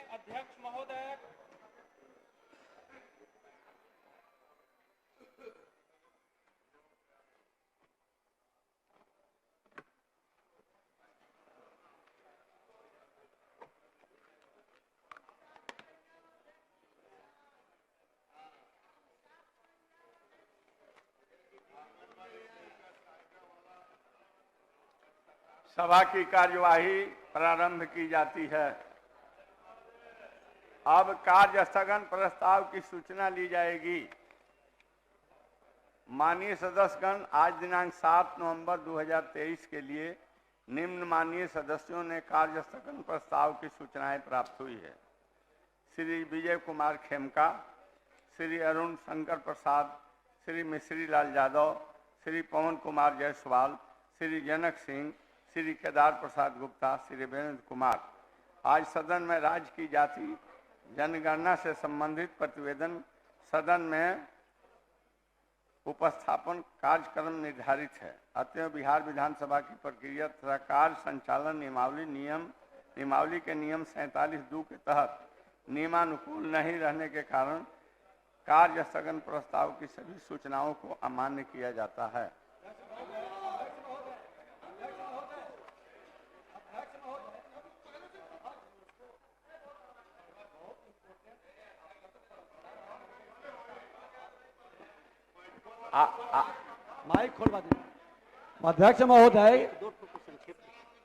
अध्यक्ष महोदय, सभा की कार्यवाही प्रारंभ की जाती है। अब कार्य स्थगन प्रस्ताव की सूचना ली जाएगी। माननीय सदस्यगण, आज दिनांक 7 नवंबर 2023 के लिए निम्न माननीय सदस्यों ने कार्य स्थगन प्रस्ताव की सूचनाएं प्राप्त हुई है। श्री विजय कुमार खेमका, श्री अरुण शंकर प्रसाद, श्री मिश्री लाल यादव, श्री पवन कुमार जायसवाल, श्री जनक सिंह, श्री केदार प्रसाद गुप्ता, श्री वीरेंद्र कुमार। आज सदन में राज्य की जाति जनगणना से संबंधित प्रतिवेदन सदन में उपस्थापन कार्यक्रम निर्धारित है। अतएव बिहार विधानसभा की प्रक्रिया तथा कार्य संचालन नियमावली के नियम 47(2) के तहत नियमानुकूल नहीं रहने के कारण कार्य स्थगन प्रस्ताव की सभी सूचनाओं को अमान्य किया जाता है। माइक खोलवा दीजिए। अध्यक्ष महोदय,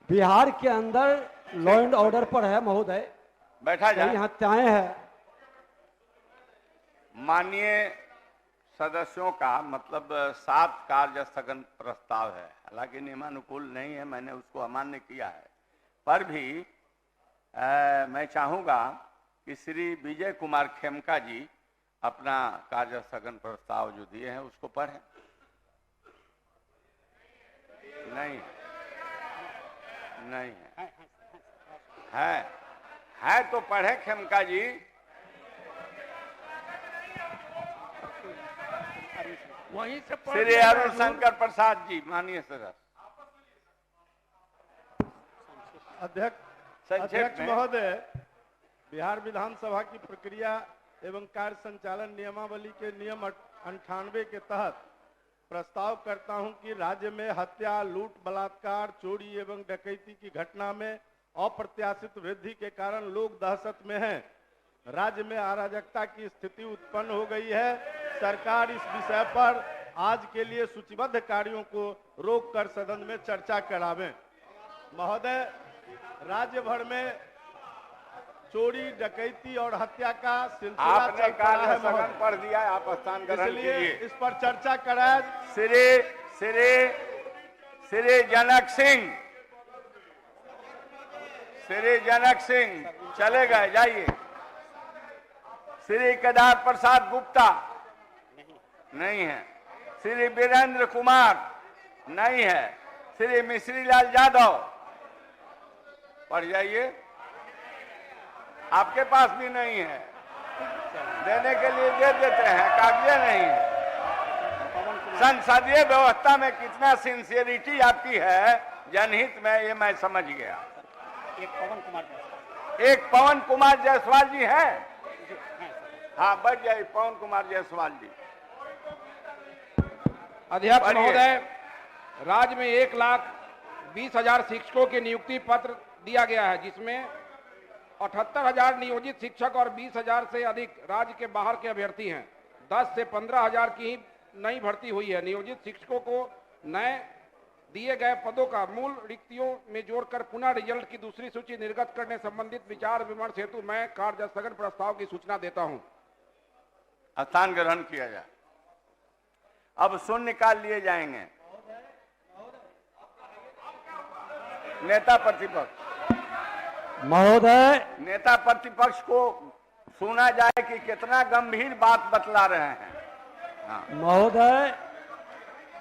बिहार के अंदर लॉ एंड ऑर्डर पर है महोदय, बैठा जाए। हत्याएं हैं। माननीय सदस्यों का मतलब 7 कार्य स्थगन प्रस्ताव है, हालांकि नियमानुकूल नहीं है, मैंने उसको अमान्य किया है। पर भी मैं चाहूंगा कि श्री विजय कुमार खेमका जी अपना कार्य स्थगन प्रस्ताव जो दिए हैं उसको पढ़ें। नहीं है तो पढ़े खेमका जी। वहीं से श्री अरुण शंकर प्रसाद जी, माननीय सदस्य। अध्यक्ष महोदय, बिहार विधानसभा की प्रक्रिया एवं कार्य संचालन नियमावली के नियम 98 के तहत प्रस्ताव करता हूं कि राज्य में हत्या, लूट, बलात्कार, चोरी एवं डकैती की घटना में अप्रत्याशित वृद्धि के कारण लोग दहशत में हैं। राज्य में अराजकता की स्थिति उत्पन्न हो गई है। सरकार इस विषय पर आज के लिए सूचीबद्ध कार्यों को रोककर सदन में चर्चा करावें। महोदय, राज्य भर में चोरी, डकैती और हत्या का सिलसिला आपने चल रहा है। स्थगन पढ़ दिया है, आप स्थान ग्रहण इसलिए कीजिए। इस पर चर्चा कराए। श्री जनक सिंह चले गए, जाइए। श्री केदार प्रसाद गुप्ता नहीं है। श्री वीरेंद्र कुमार नहीं है। श्री मिश्री लाल यादव पढ़ जाइए। आपके पास भी नहीं है, देने के लिए दे देते हैं, कागजे नहीं है। संसदीय व्यवस्था में कितना सिंसियरिटी आपकी है जनहित में, ये मैं समझ गया। एक पवन कुमार जायसवाल जी हैं। हाँ, बैठ जाइए पवन कुमार जायसवाल जी। अध्यक्ष महोदय, राज्य में 1,20,000 शिक्षकों के नियुक्ति पत्र दिया गया है, जिसमें 78,000 नियोजित शिक्षक और 20,000 से अधिक राज्य के बाहर के अभ्यर्थी हैं। 10 से 15,000 की नई भर्ती हुई है। नियोजित शिक्षकों को नए दिए गए पदों का मूल रिक्तियों में जोड़कर पुनः रिजल्ट की दूसरी सूची निर्गत करने संबंधित विचार विमर्श हेतु मैं कार्य स्थगन प्रस्ताव की सूचना देता हूं। स्थान ग्रहण किया जाए। अब शून्यकाल लिए जाएंगे। नेता प्रतिपक्ष महोदय, नेता प्रतिपक्ष को सुना जाए कि कितना गंभीर बात बतला रहे हैं। हाँ। महोदय,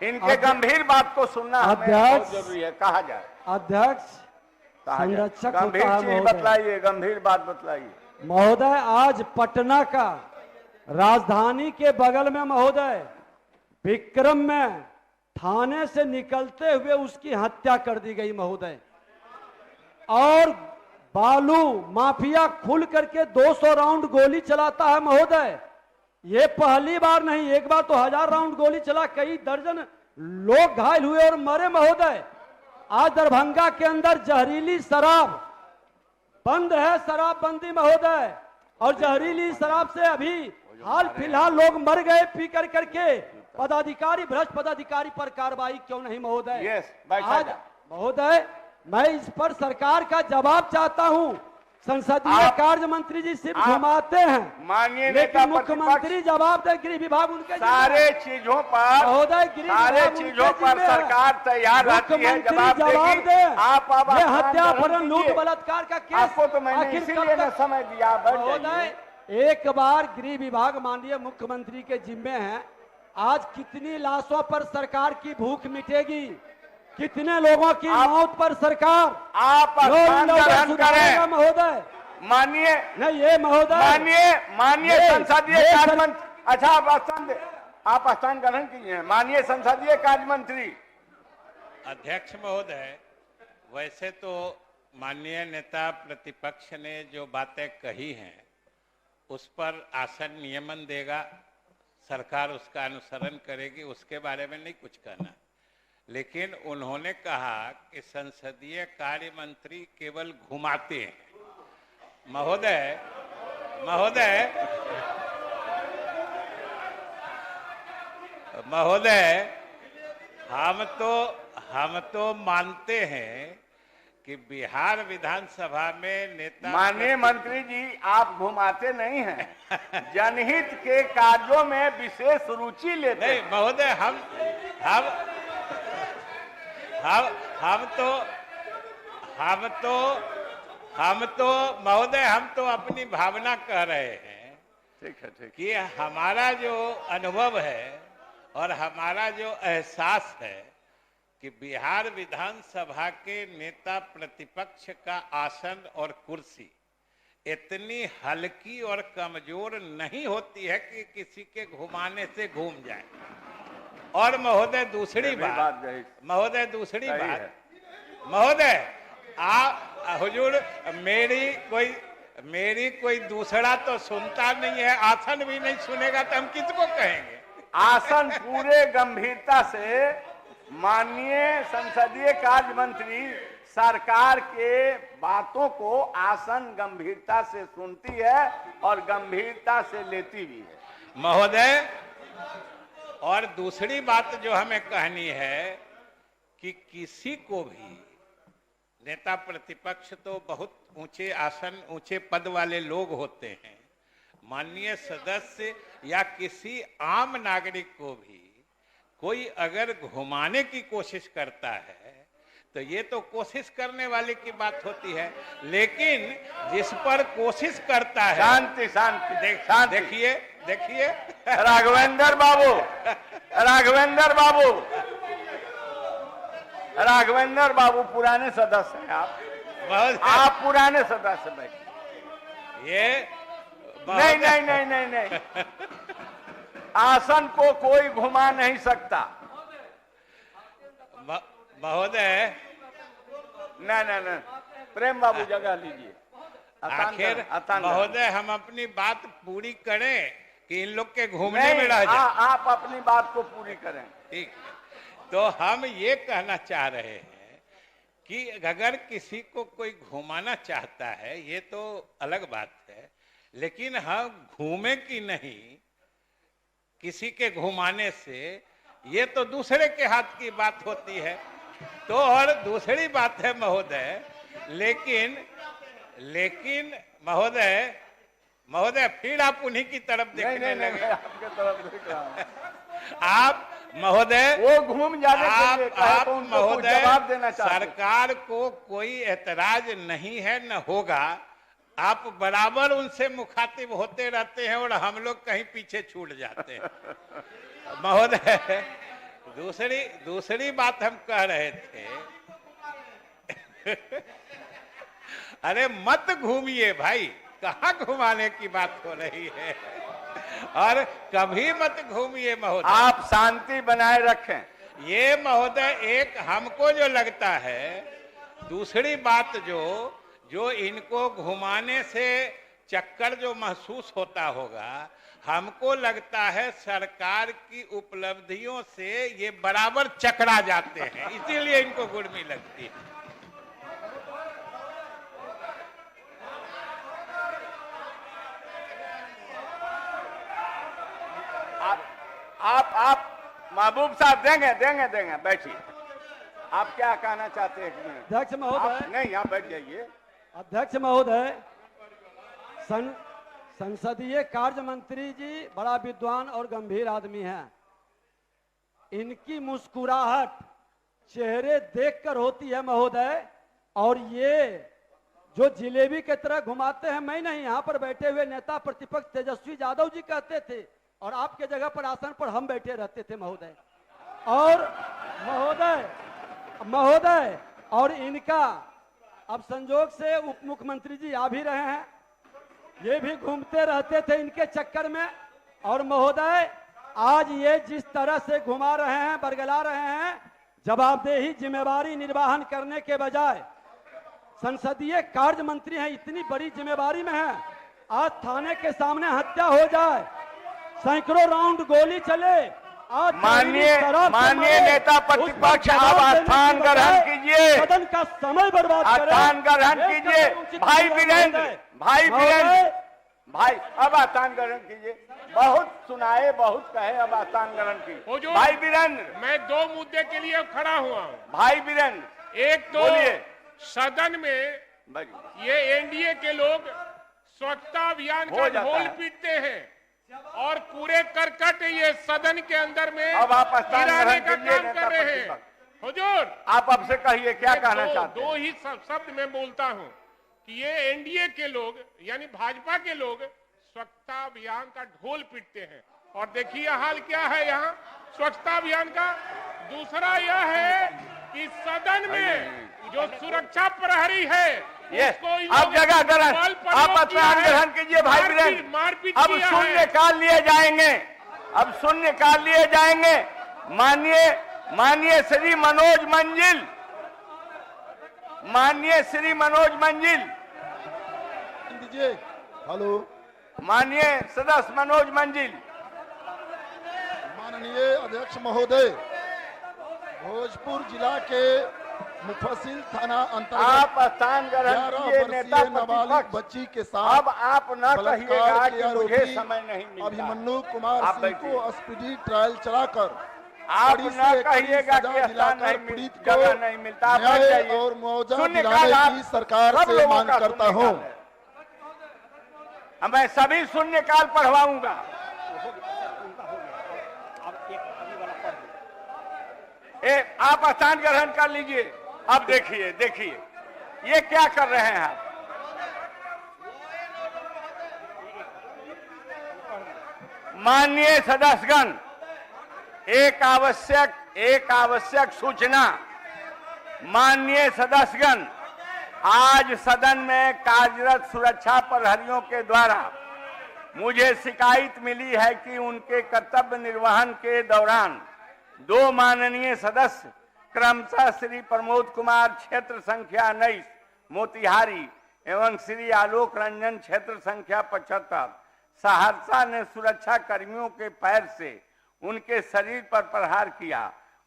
इनके गंभीर बात को सुनना हमें बहुत जरूरी है। कहा जाए। अध्यक्ष, संरक्षक गंभीर चीज बतलाइए, गंभीर बात बतलाइए। महोदय, आज पटना का राजधानी के बगल में महोदय विक्रम में थाने से निकलते हुए उसकी हत्या कर दी गई महोदय, और बालू माफिया खुल करके 200 राउंड गोली चलाता है महोदय। ये पहली बार नहीं, एक बार तो 1000 राउंड गोली चला, कई दर्जन लोग घायल हुए और मरे महोदय। आज दरभंगा के अंदर जहरीली शराब बंद है, शराबबंदी महोदय, और जहरीली शराब से अभी हाल फिलहाल लोग मर गए पी कर करके। पदाधिकारी, भ्रष्ट पदाधिकारी पर कार्रवाई क्यों नहीं महोदय? आज महोदय मैं इस पर सरकार का जवाब चाहता हूं। संसदीय कार्य मंत्री जी सिर्फ घुमाते हैं, माननीय लेकिन मुख्यमंत्री जवाब दे, गृह विभाग उनके सारे चीजों पर महोदय, सारे चीजों पर सरकार तैयार रहती है जवाब दे। आप ये हत्या, अपहरण, लूट, बलात्कार का केस आपको तो मैंने इसीलिए न समय दिया महोदय। एक बार गृह विभाग माननीय मुख्यमंत्री के जिम्मे है। आज कितनी लाशों पर सरकार की भूख मिटेगी, कितने लोगों की मौत पर सरकार आप सुधारेगा महोदय? मानिए नहीं, ये महोदय मानिए संसदीय कार्य मंत्री। अच्छा, आप स्थान ग्रहण कीजिए। मानिए संसदीय कार्य मंत्री। अध्यक्ष महोदय, वैसे तो माननीय नेता प्रतिपक्ष ने जो बातें कही हैं उस पर आसन नियमन देगा, सरकार उसका अनुसरण करेगी, उसके बारे में नहीं कुछ कहना। लेकिन उन्होंने कहा कि संसदीय कार्य मंत्री केवल घुमाते हैं। महोदय हम तो मानते हैं कि बिहार विधानसभा में नेता। माननीय मंत्री जी, आप घुमाते नहीं हैं, जनहित के कार्यों में विशेष रुचि लेते हैं। नहीं महोदय, हम तो महोदय, हम तो अपनी भावना कह रहे हैं। ठीक है कि हमारा जो अनुभव है और हमारा जो एहसास है कि बिहार विधानसभा के नेता प्रतिपक्ष का आसन और कुर्सी इतनी हल्की और कमजोर नहीं होती है कि किसी के घुमाने से घूम जाए। और महोदय दूसरी बात महोदय, आप हुजूर मेरी कोई दूसरा तो सुनता नहीं है, आसन भी नहीं सुनेगा तो हम किसको कहेंगे? आसन पूरे गंभीरता से माननीय संसदीय कार्य मंत्री सरकार के बातों को आसन गंभीरता से सुनती है और गंभीरता से लेती भी है महोदय। और दूसरी बात जो हमें कहनी है कि किसी को भी, नेता प्रतिपक्ष तो बहुत ऊंचे आसन, ऊंचे पद वाले लोग होते हैं, माननीय सदस्य या किसी आम नागरिक को भी कोई अगर घुमाने की कोशिश करता है तो ये तो कोशिश करने वाले की बात होती है, लेकिन जिस पर कोशिश करता है। शांति देखिए राघवेंद्र बाबू पुराने सदस्य हैं आप पुराने सदस्य बैठे। ये नहीं आसन को कोई घुमा नहीं सकता महोदय। नहीं प्रेम बाबू जगह लीजिए। आखिर महोदय हम अपनी बात पूरी करें कि इन लोग के घूमने में रह जाए। आप अपनी बात को पूरी करें। ठीक, तो हम ये कहना चाह रहे हैं कि अगर किसी को कोई घुमाना चाहता है ये तो अलग बात है, लेकिन हम घूमे कि नहीं किसी के घुमाने से, ये तो दूसरे के हाथ की बात होती है। तो और दूसरी बात है महोदय, लेकिन महोदय फिर आप उन्हीं की तरफ देखने लगे। आपके तरफ देख रहा हूं। आप महोदय, वो घूम जाने के लिए आप तो महोदय जवाब देना चाहते। सरकार को कोई एतराज नहीं है, न होगा। आप बराबर उनसे मुखातिब होते रहते हैं और हम लोग कहीं पीछे छूट जाते हैं। महोदय दूसरी बात हम कह रहे थे अरे मत घूमिए भाई, कहाँ घुमाने की बात हो रही है, और कभी मत घूमिए महोदय। आप शांति बनाए रखें। ये महोदय एक हमको जो लगता है, दूसरी बात जो इनको घुमाने से चक्कर जो महसूस होता होगा, हमको लगता है सरकार की उपलब्धियों से ये बराबर चकरा जाते हैं, इसीलिए इनको गुड़मी लगती है। आप महबूब साहब देंगे बैठिए। आप क्या कहना चाहते हैं? एक मिनट। अध्यक्ष महोदय, नहीं, यहाँ बैठ जाइए। अध्यक्ष महोदय, संसदीय कार्य मंत्री जी बड़ा विद्वान और गंभीर आदमी हैं। इनकी मुस्कुराहट चेहरे देखकर होती है महोदय, और ये जो जिलेबी की तरह घुमाते हैं, मैं नहीं, यहाँ पर बैठे हुए नेता प्रतिपक्ष तेजस्वी यादव जी कहते थे, और आपके जगह पर आसन पर हम बैठे रहते थे महोदय। और महोदय और इनका अब संजोग से उप मुख्यमंत्री जी आ भी रहे हैं, ये भी घूमते रहते थे इनके चक्कर में। और महोदय आज ये जिस तरह से घुमा रहे हैं, बरगला रहे हैं, जवाबदेही जिम्मेवारी निर्वहन करने के बजाय संसदीय कार्य मंत्री हैं, इतनी बड़ी जिम्मेवारी में है, आज थाने के सामने हत्या हो जाए, सैकड़ों राउंड गोली चले, आज माननीय नेता प्रतिपक्ष, आप स्थान ग्रहण कीजिए, सदन का समय बर्बाद करें, स्थान ग्रहण कीजिए। भाई वीरेंद्र भाई अब स्थान ग्रहण कीजिए। बहुत सुनाए, बहुत कहे, अब स्थान ग्रहण कीजिए। भाई वीरेंद्र, मैं दो मुद्दे के लिए खड़ा हुआ हूँ। भाई वीरेंद्र, एक तो सदन में ये एनडीए के लोग स्वच्छता अभियान का ढोल पीटते हैं और कूड़े करकट ये सदन के अंदर में अब आप गिराने का काम कर रहे हैं। हुजूर, आप अब से कहिए क्या कहना चाहते हैं? दो ही शब्द मैं बोलता हूं कि ये एनडीए के लोग यानी भाजपा के लोग स्वच्छता अभियान का ढोल पीटते हैं, और देखिए हाल क्या है यहाँ स्वच्छता अभियान का। दूसरा यह है कि सदन में जो सुरक्षा प्रहरी है अब जगह ग्रहण, आप स्थान ग्रहण कीजिए। भाई वीरेंद्र, अब शून्यकाल लिए जाएंगे, अब शून्यकाल लिए जाएंगे। माननीय श्री मनोज मंजिल, माननीय श्री मनोज मंजिल, हेलो, माननीय सदस्य मनोज मंजिल। माननीय अध्यक्ष महोदय, भोजपुर जिला के मुफस्सिल थाना अंतर्गत आप स्थान ग्रहण कीजिए। नेता नाबालिग बच्ची के साथ अब आप न कहिएगा कि मुझे समय नहीं मिलता। अभिमन्यु कुमार सिंह को स्पीडी ट्रायल चलाकर आप न कहिएगा कि स्थान नहीं पीड़ित जगह नहीं मिलता। न्याय और मुआवजा दिलाने की सरकार से मांग करता हूं। मैं सभी शून्यकाल पढ़वाऊंगा। आप स्थान ग्रहण कर लीजिए। अब देखिए ये क्या कर रहे हैं आप। माननीय सदस्यगण, एक आवश्यक सूचना। माननीय सदस्यगण, आज सदन में कार्यरत सुरक्षा प्रहरियों के द्वारा मुझे शिकायत मिली है कि उनके कर्तव्य निर्वहन के दौरान दो माननीय सदस्य क्रमशः श्री प्रमोद कुमार क्षेत्र संख्या 19 मोतिहारी एवं श्री आलोक रंजन क्षेत्र संख्या 75 सहरसा ने सुरक्षा कर्मियों के पैर से उनके शरीर पर प्रहार किया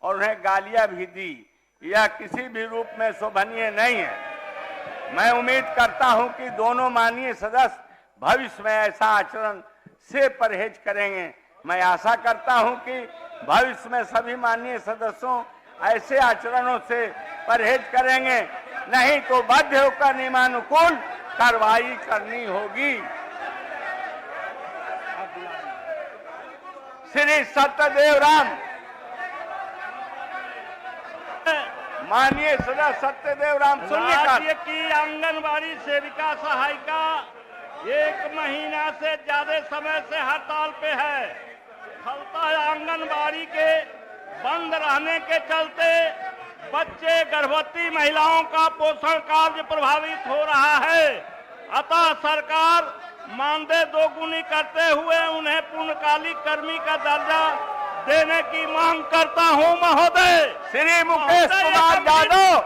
और उन्हें गालियां भी दी। यह किसी भी रूप में शोभनीय नहीं है। मैं उम्मीद करता हूं कि दोनों माननीय सदस्य भविष्य में ऐसा आचरण से परहेज करेंगे। मैं आशा करता हूं कि भविष्य में सभी माननीय सदस्यों ऐसे आचरणों से परहेज करेंगे, नहीं तो बाध्य होकर नियमानुकूल कार्रवाई करनी होगी। श्री सत्यदेव राम, माननीय सदस्य सत्यदेव राम शून्यकाल। राज्य की आंगनबाड़ी सेविका सहायिका 1 महीना से ज्यादा समय से हड़ताल पे है। फलतः आंगनबाड़ी के बंद रहने के चलते बच्चे, गर्भवती महिलाओं का पोषण कार्य प्रभावित हो रहा है। अतः सरकार मानदेय दोगुनी करते हुए उन्हें पूर्णकालिक कर्मी का दर्जा देने की मांग करता हूं महोदय। श्री मुकेश कुमार यादव,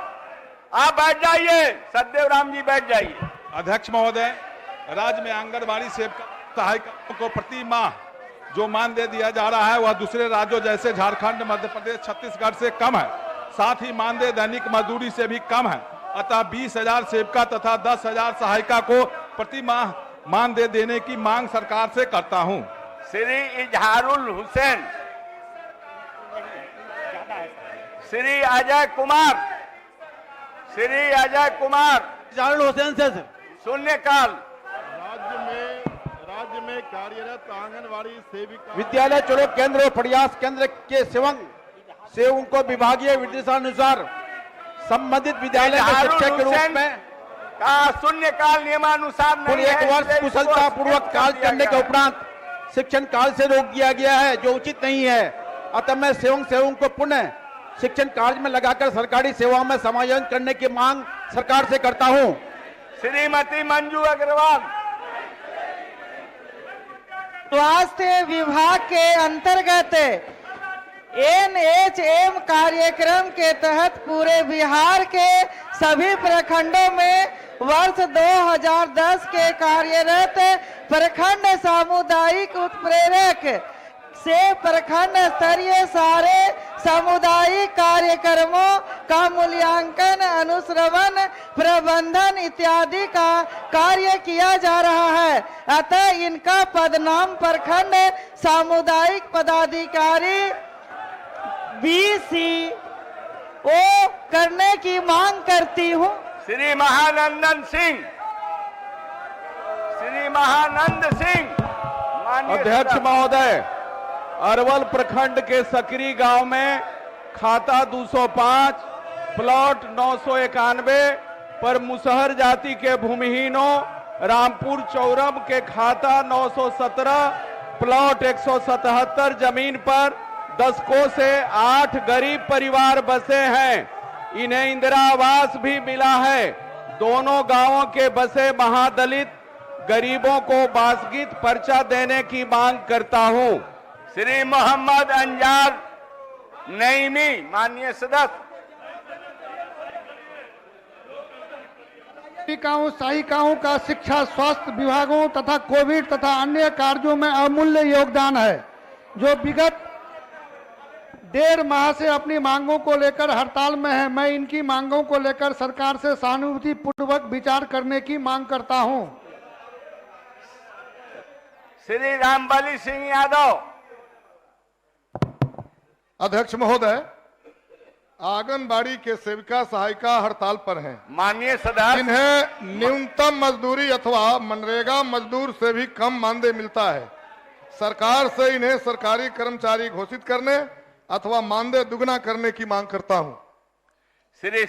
आप बैठ जाइए, सतदेव राम जी बैठ जाइए। अध्यक्ष महोदय, राज्य में आंगनबाड़ी सेविका सहायिकाओं को प्रति माह जो मानदेय दिया जा रहा है वह दूसरे राज्यों जैसे झारखंड, मध्य प्रदेश, छत्तीसगढ़ से कम है। साथ ही मानदेय दैनिक मजदूरी से भी कम है। अतः 20,000 सेविका तथा 10,000 सहायिका को प्रति माह मानदेय देने की मांग सरकार से करता हूं। श्री इजहारुल हुसैन, श्री अजय कुमार, श्री अजय कुमार इजहारुल हुसैन से शून्यकाल। राज्य में कार्यरत आंगनवाड़ी सेविका विद्यालय चलो केंद्र और प्रयास केंद्र के सेवकों को विभागीय निर्देशानुसार संबंधित विद्यालय में शिक्षक के रूप में का शून्यकाल नियमानुसार नहीं है। 1 वर्ष कुशलता पूर्वक कार्य करने के उपरांत शिक्षण काल से रोक दिया गया है, जो उचित नहीं है। अतः मैं सेवकों को पुनः शिक्षण कार्य में लगाकर सरकारी सेवाओं में समायोजन करने की मांग सरकार से करता हूं। श्रीमती मंजू अग्रवाल, स्वास्थ्य विभाग के अंतर्गत NHM कार्यक्रम के तहत पूरे बिहार के सभी प्रखंडों में वर्ष 2010 के कार्यरत प्रखंड सामुदायिक उत्प्रेरक से प्रखंड स्तरीय सारे सामुदायिक कार्यक्रमों का मूल्यांकन, अनुश्रवण, प्रबंधन इत्यादि का कार्य किया जा रहा है। अतः इनका पदनाम प्रखंड सामुदायिक पदाधिकारी BCO करने की मांग करती हूँ। श्री महानंदन सिंह, श्री महानंद सिंह। अध्यक्ष महोदय, अरवल प्रखंड के सकरी गांव में खाता 205 प्लॉट 991 पर मुसहर जाति के भूमिहीनों, रामपुर चौरम के खाता 917 प्लॉट 177 जमीन पर 10 को से 8 गरीब परिवार बसे हैं। इन्हें इंदिरा आवास भी मिला है। दोनों गांवों के बसे महादलित गरीबों को बासगीत पर्चा देने की मांग करता हूं। श्री मोहम्मद अंजार नईमी, माननीय सदस्य। सहायिकाओं का शिक्षा, स्वास्थ्य विभागों तथा कोविड तथा अन्य कार्यों में अमूल्य योगदान है, जो विगत 1.5 माह से अपनी मांगों को लेकर हड़ताल में है। मैं इनकी मांगों को लेकर सरकार से सहानुभूति पूर्वक विचार करने की मांग करता हूं। श्री रामबली सिंह यादव। अध्यक्ष महोदय, आंगनबाड़ी के सेविका सहायिका हड़ताल पर हैं। माननीय सदस्य, इन्हें न्यूनतम मजदूरी अथवा मनरेगा मजदूर से भी कम मानदेय मिलता है। सरकार से इन्हें सरकारी कर्मचारी घोषित करने अथवा मानदेय दुगना करने की मांग करता हूं। श्री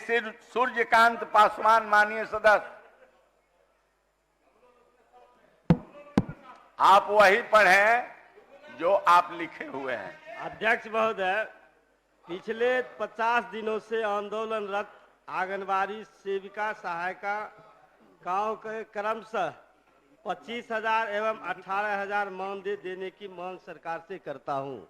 सूर्यकांत पासवान, माननीय सदस्य। आप वही पढ़ें जो आप लिखे हुए हैं। अध्यक्ष महोदय, पिछले 50 दिनों से आंदोलनरत आंगनबाड़ी सेविका सहायिका गांव के क्रमशः 25,000 एवं 18,000 मानदेय देने की मांग सरकार से करता हूं।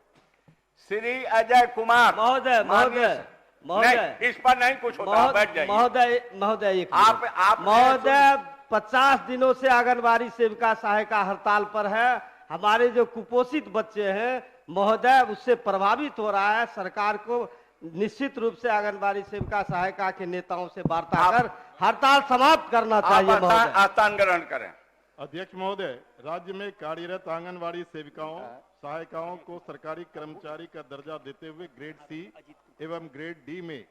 श्री अजय कुमार। महोदय महोदय महोदय, इस पर नहीं कुछ होता, बैठ जाइए। महोदय महोदय, आप महोदय 50 दिनों से आंगनबाड़ी सेविका सहायिका हड़ताल पर है। हमारे जो कुपोषित बच्चे हैं महोदय, उससे प्रभावित हो रहा है। सरकार को निश्चित रूप से आंगनबाड़ी सेविका सहायिका के नेताओं से वार्ता कर हड़ताल समाप्त करना चाहिए। आस्थान ग्रहण करें। अध्यक्ष महोदय, राज्य में कार्यरत आंगनबाड़ी सेविकाओं सहायिकाओं को सरकारी कर्मचारी का दर्जा देते हुए ग्रेड C एवं ग्रेड D में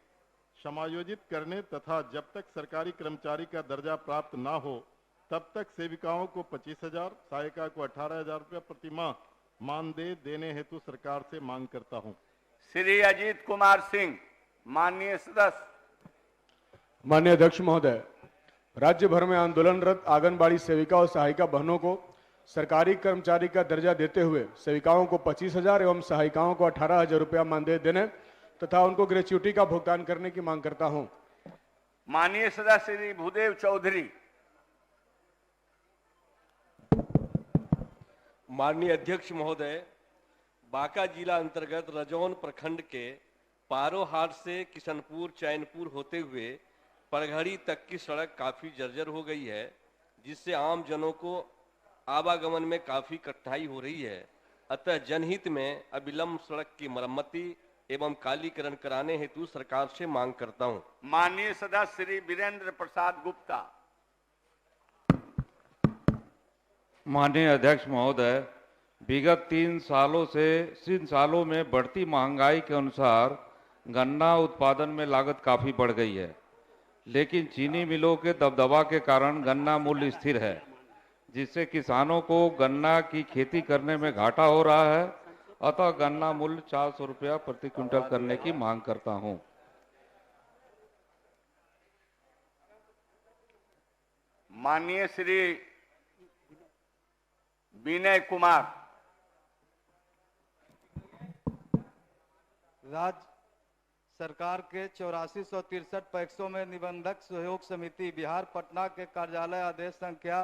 समायोजित करने तथा जब तक सरकारी कर्मचारी का दर्जा प्राप्त ना हो तब तक सेविकाओं को 25,000, सहायिका को 18,000 रुपया प्रति माह मानदेय देने हेतु सरकार से मांग करता हूं। श्री अजीत कुमार सिंह, माननीय सदस्य। माननीय अध्यक्ष महोदय, राज्य भर में आंदोलनरत आंगनबाड़ी सेविका और सहायिका बहनों को सरकारी कर्मचारी का दर्जा देते हुए सेविकाओं को 25,000 एवं सहायिकाओं को 18,000 रुपया मानदेय देने तथा उनको ग्रेच्युटी का भुगतान करने की मांग करता हूं। माननीय सदस्य श्री भूदेव चौधरी। माननीय अध्यक्ष महोदय, बांका जिला अंतर्गत रजौन प्रखंड के पारो हाट से किशनपुर, चैनपुर होते हुए परघड़ी तक की सड़क काफी जर्जर हो गई है, जिससे आम जनों को आवागमन में काफी कठिनाई हो रही है। अतः जनहित में अविलंब सड़क की मरम्मती एवं कालीकरण कराने हेतु सरकार से मांग करता हूं। माननीय सदस्य श्री वीरेंद्र प्रसाद गुप्ता। माननीय अध्यक्ष महोदय, विगत 3 सालों में बढ़ती महंगाई के अनुसार गन्ना उत्पादन में लागत काफी बढ़ गई है, लेकिन चीनी मिलों के दबदबा के कारण गन्ना मूल्य स्थिर है, जिससे किसानों को गन्ना की खेती करने में घाटा हो रहा है। अतः गन्ना मूल्य 400 रुपया प्रति क्विंटल करने की मांग करता हूं। माननीय श्री विनय कुमार। राज्य सरकार के 8463 पैक्सों में निबंधक सहयोग समिति बिहार पटना के कार्यालय आदेश संख्या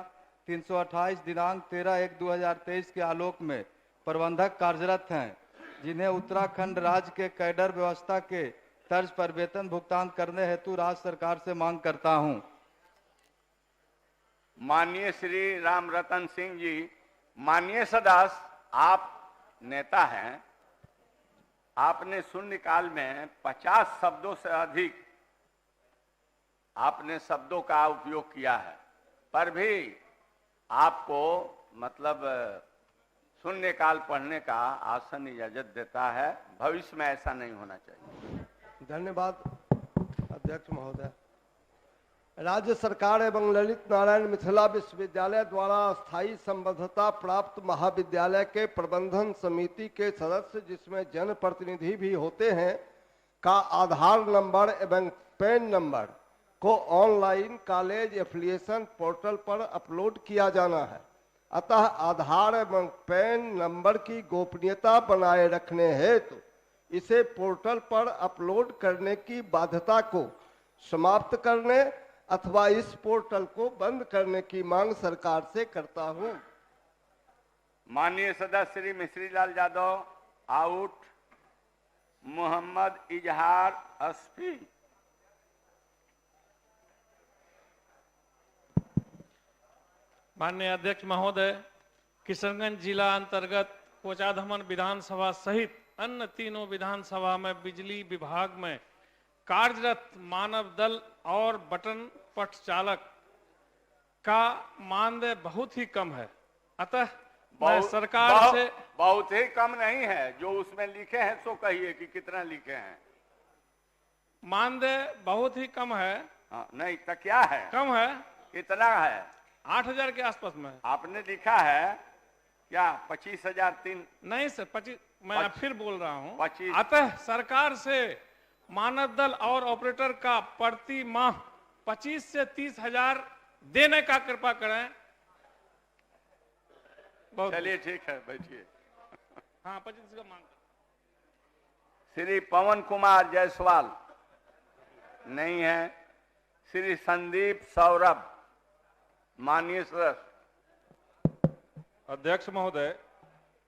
328 दिनांक 13/1/2023 के आलोक में प्रबंधक कार्यरत हैं, जिन्हें उत्तराखंड राज्य के कैडर व्यवस्था के तर्ज पर वेतन भुगतान करने हेतु राज्य सरकार से मांग करता हूं। माननीय श्री राम रतन सिंह जी। माननीय सदस्य, आप नेता हैं, आपने शून्यकाल में 50 शब्दों से अधिक आपने शब्दों का उपयोग किया है, पर भी आपको मतलब शून्यकाल पढ़ने का आसन इजाजत देता है। भविष्य में ऐसा नहीं होना चाहिए। धन्यवाद अध्यक्ष महोदय। राज्य सरकार एवं ललित नारायण मिथिला विश्वविद्यालय द्वारा स्थायी संबद्धता प्राप्त महाविद्यालय के प्रबंधन समिति के सदस्य, जिसमें जनप्रतिनिधि भी होते हैं, का आधार नंबर एवं पैन नंबर को ऑनलाइन कॉलेज एफिलिएशन पोर्टल पर अपलोड किया जाना है। अतः आधार एवं पैन नंबर की गोपनीयता बनाए रखने हेतु इसे पोर्टल पर अपलोड करने की बाध्यता को समाप्त करने अथवा इस पोर्टल को बंद करने की मांग सरकार से करता हूं। माननीय सदस्य श्री मिश्री लाल यादव आउट। मोहम्मद इजहार अस्फी। माननीय अध्यक्ष महोदय, किशनगंज जिला अंतर्गत कोचाधमन विधानसभा सहित अन्य तीनों विधानसभा में बिजली विभाग में कार्यरत मानव दल और बटन पट चालक का मानदेय बहुत ही कम है। अतः मैं सरकार से बहुत ही कम नहीं है, जो उसमें लिखे हैं सो कहिए कि कितना लिखे हैं। मानदेय बहुत ही कम है। नहीं तो क्या है? कम है। कितना है? 8000 के आसपास में। आपने लिखा है क्या 25,003? नहीं सर, 25। मैं फिर बोल रहा हूँ 25। अतः सरकार से मानव दल और ऑपरेटर का प्रति माह 25 से 30,000 देने का कृपा करें। चलिए ठीक है, बैठिए। हाँ, 25 का मांग। श्री पवन कुमार जायसवाल नहीं है। श्री संदीप सौरभ। माननीय सदस्य। अध्यक्ष महोदय,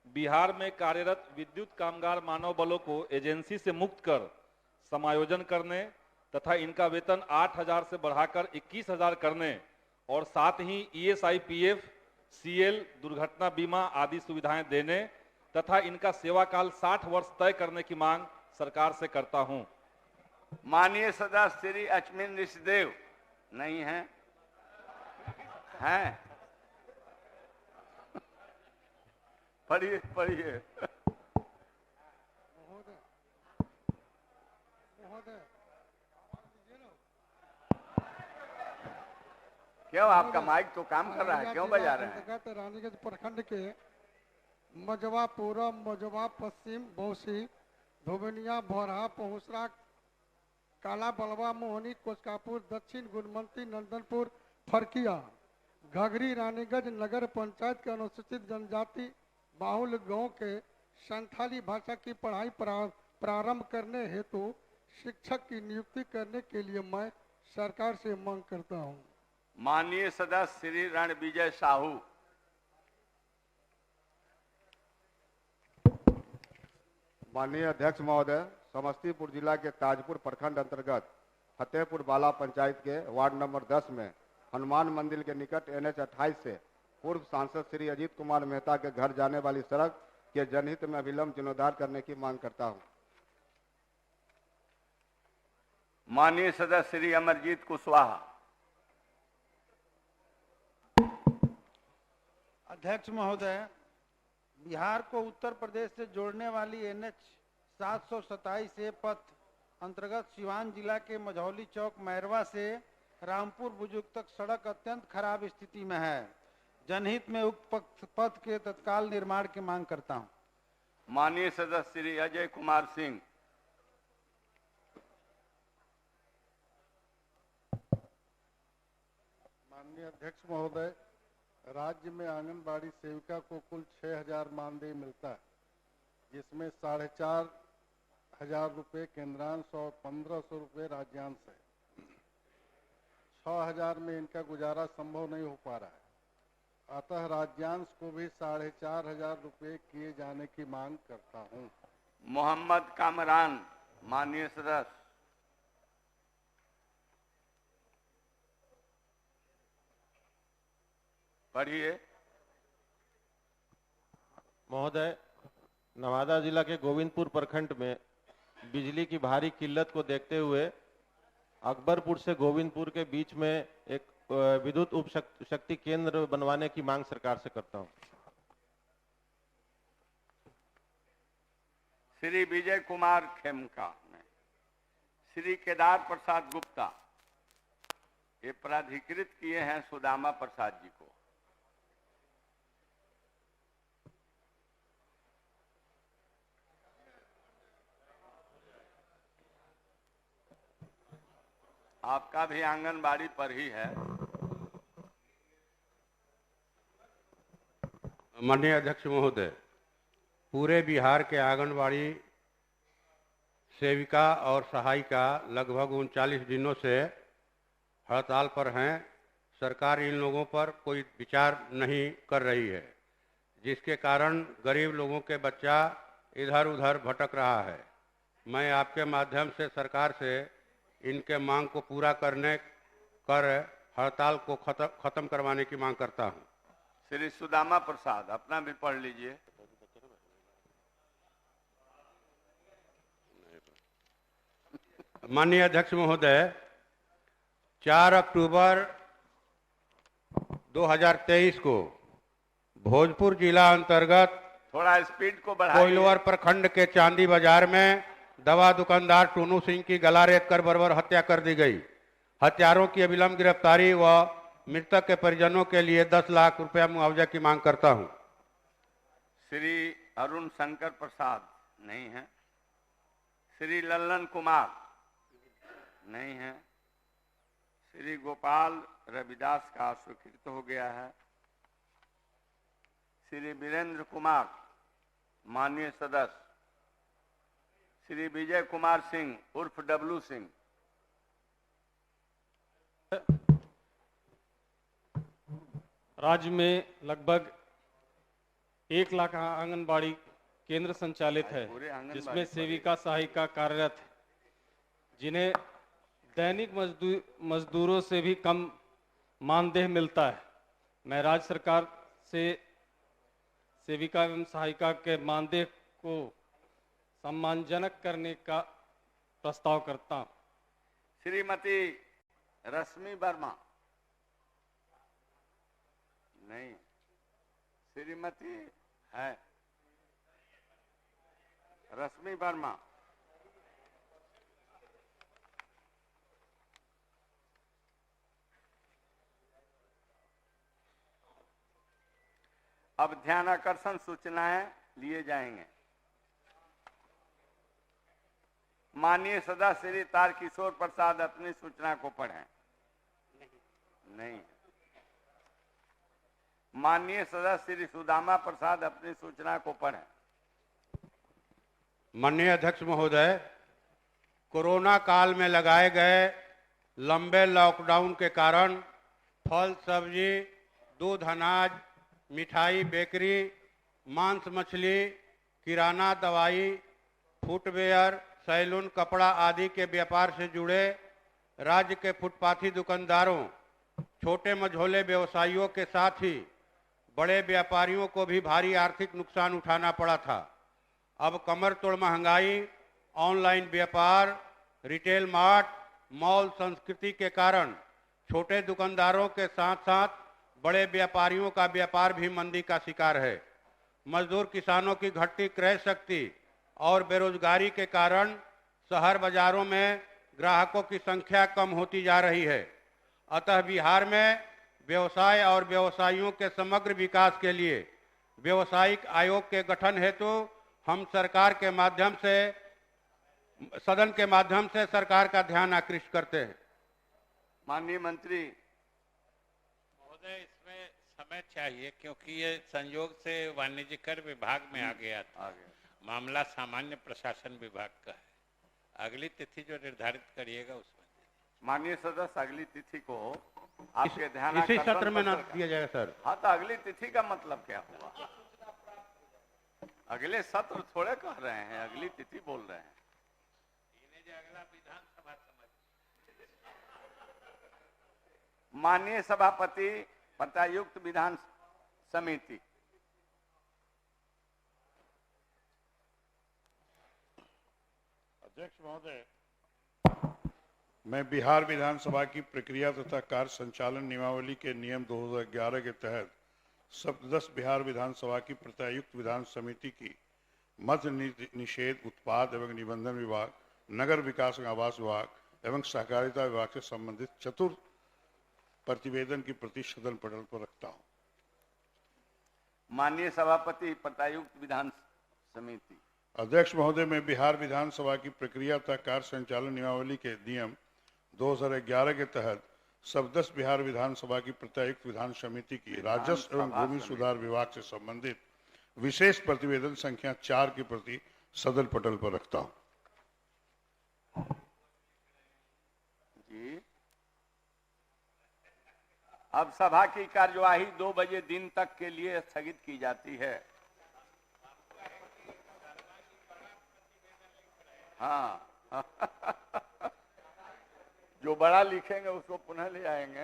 बिहार में कार्यरत विद्युत कामगार मानव बलों को एजेंसी से मुक्त कर समायोजन करने तथा इनका वेतन 8,000 से बढ़ाकर 21,000 करने और साथ ही ESI, PF, CL, दुर्घटना बीमा आदि सुविधाएं देने तथा इनका सेवा काल 60 वर्ष तय करने की मांग सरकार से करता हूं। माननीय सदस्य श्री अचमिन ऋषिदेव नहीं है। हैं? पढ़िए पढ़िए। क्यों आपका माइक तो काम कर रहा है, क्यों बजा रहे हैं? रानीगंज प्रखंड के मजवा पूर्व, मजवा पश्चिम, बौसी, धोबनिया, भौरहा, पहुसरा, काला बलवा, मोहनी, कोचकापुर, दक्षिण गुणमंती, नंदनपुर, फरकिया, घघरी, रानीगंज नगर पंचायत के अनुसूचित जनजाति बाहुल गांव के संथाली भाषा की पढ़ाई प्रारंभ करने हेतु शिक्षक की नियुक्ति करने के लिए मैं सरकार से मांग करता हूं। माननीय सदस्य श्री रणविजय साहू। माननीय अध्यक्ष महोदय, समस्तीपुर जिला के ताजपुर प्रखंड अंतर्गत फतेहपुर बाला पंचायत के वार्ड नंबर 10 में हनुमान मंदिर के निकट NH 28 से पूर्व सांसद श्री अजीत कुमार मेहता के घर जाने वाली सड़क के जनहित में अविलंब जीर्णोद्धार करने की मांग करता हूं। माननीय सदस्य श्री अमरजीत कुशवाहा। अध्यक्ष महोदय, बिहार को उत्तर प्रदेश से जोड़ने वाली NH 727 पथ अंतर्गत सिवान जिला के मझौली चौक मैरवा से रामपुर बुजुर्ग तक सड़क अत्यंत खराब स्थिति में है। जनहित में उक्त पथ के तत्काल निर्माण की मांग करता हूं। माननीय सदस्य श्री अजय कुमार सिंह। माननीय अध्यक्ष महोदय, राज्य में आंगनबाड़ी सेविका को कुल 6000 मानदेय मिलता है, जिसमें 4500 रुपये केंद्रांश और 1500 रुपये राज्यांश है। 6000 में इनका गुजारा संभव नहीं हो पा रहा है, अतः राज्यांश को भी 4500 रुपये किए जाने की मांग करता हूं। मोहम्मद कामरान। माननीय सदस्य। पढ़िए। महोदय, नवादा जिला के गोविंदपुर प्रखंड में बिजली की भारी किल्लत को देखते हुए अकबरपुर से गोविंदपुर के बीच में एक विद्युत उप शक्ति केंद्र बनवाने की मांग सरकार से करता हूं। श्री विजय कुमार खेमका ने श्री केदार प्रसाद गुप्ता ये प्राधिकृत किए हैं सुदामा प्रसाद जी को। आपका भी आंगनबाड़ी पर ही है। माननीय अध्यक्ष महोदय, पूरे बिहार के आंगनबाड़ी सेविका और सहायिका लगभग 39 दिनों से हड़ताल पर हैं। सरकार इन लोगों पर कोई विचार नहीं कर रही है, जिसके कारण गरीब लोगों के बच्चा इधर उधर भटक रहा है। मैं आपके माध्यम से सरकार से इनके मांग को पूरा कर हड़ताल को खत्म करवाने की मांग करता हूं। श्री सुदामा प्रसाद, अपना भी पढ़ लीजिए। माननीय अध्यक्ष महोदय, 4 अक्टूबर 2023 को भोजपुर जिला अंतर्गत थोड़ा स्पीड को बढ़ाइए। कोइलवर प्रखंड के चांदी बाजार में दवा दुकानदार टूनू सिंह की गला रेत कर बर्बर हत्या कर दी गई। हत्यारों की अविलंब गिरफ्तारी व मृतक के परिजनों के लिए 10 लाख रुपया मुआवजा की मांग करता हूं। श्री अरुण शंकर प्रसाद नहीं है। श्री लल्लन कुमार नहीं है। श्री गोपाल रविदास का स्वीकृत हो गया है। श्री वीरेंद्र कुमार। माननीय सदस्य श्री विजय कुमार सिंह उर्फ डब्लू सिंह। राज्य में लगभग 1 लाख आंगनबाड़ी केंद्र संचालित है, जिसमें सेविका सहायिका कार्यरत है, जिन्हें दैनिक मजदूरों से भी कम मानदेय मिलता है। मैं राज्य सरकार से सेविका एवं सहायिका के मानदेय को सम्मानजनक करने का प्रस्ताव करता हूं। श्रीमती रश्मि वर्मा नहीं। श्रीमती है रश्मि वर्मा। अब ध्यानाकर्षण सूचनाएं लिए जाएंगे। माननीय सदस्य श्री तारकिशोर प्रसाद अपनी सूचना को पढ़ें। नहीं। माननीय सदस्य श्री सुदामा प्रसाद अपनी सूचना को पढ़ें। माननीय अध्यक्ष महोदय, कोरोना काल में लगाए गए लंबे लॉकडाउन के कारण फल सब्जी, दूध, अनाज, मिठाई, बेकरी, मांस मछली, किराना, दवाई, फुटवेयर, सैलून, कपड़ा आदि के व्यापार से जुड़े राज्य के फुटपाथी दुकानदारों, छोटे मझोले व्यवसायियों के साथ ही बड़े व्यापारियों को भी भारी आर्थिक नुकसान उठाना पड़ा था। अब कमर तोड़ महंगाई, ऑनलाइन व्यापार, रिटेल मार्ट, मॉल संस्कृति के कारण छोटे दुकानदारों के साथ साथ बड़े व्यापारियों का व्यापार भी मंदी का शिकार है। मजदूर किसानों की घटती क्रय शक्ति और बेरोजगारी के कारण शहर बाजारों में ग्राहकों की संख्या कम होती जा रही है। अतः बिहार में व्यवसाय और व्यवसायियों के समग्र विकास के लिए व्यवसायिक आयोग के गठन हेतु हम सरकार के माध्यम से, सदन के माध्यम से सरकार का ध्यान आकृष्ट करते हैं। माननीय मंत्री महोदय, इसमें समय चाहिए क्योंकि ये संयोग से वाणिज्यकर विभाग में आ गया था। मामला सामान्य प्रशासन विभाग का है। अगली तिथि जो निर्धारित करिएगा उसमें। माननीय सदस्य, अगली तिथि को आपके ध्यान इसी सत्र में न दिया जाएगा सर। हाँ, तो अगली तिथि का मतलब क्या हुआ? अगले सत्र थोड़े कह रहे हैं, अगली तिथि बोल रहे हैं। अगला विधानसभा माननीय सभापति, प्रत्यायुक्त विधान समिति। अध्यक्ष महोदय, मैं बिहार विधानसभा की प्रक्रिया तथा कार्य संचालन नियमावली के नियम 2011 के तहत सप्तदश बिहार विधानसभा की प्रत्यायुक्त विधान समिति की मद्य निषेध, उत्पाद एवं निबंधन विभाग, नगर विकास एवं आवास विभाग एवं सहकारिता विभाग से संबंधित चतुर्थ प्रतिवेदन की प्रति सदन पटल पर रखता हूं। माननीय सभापति, प्रत्यायुक्त विधान समिति। अध्यक्ष महोदय, मैं बिहार विधानसभा की प्रक्रिया तथा कार्य संचालन नियमावली के नियम 2011 के तहत सप्तदश बिहार विधानसभा की प्रत्यायुक्त विधान समिति की राजस्व एवं भूमि सुधार विभाग से संबंधित विशेष प्रतिवेदन संख्या 4 की प्रति सदन पटल पर रखता हूं। जी, अब सभा की कार्यवाही 2 बजे दिन तक के लिए स्थगित की जाती है। हाँ जो बड़ा लिखेंगे उसको पुनः ले आएंगे।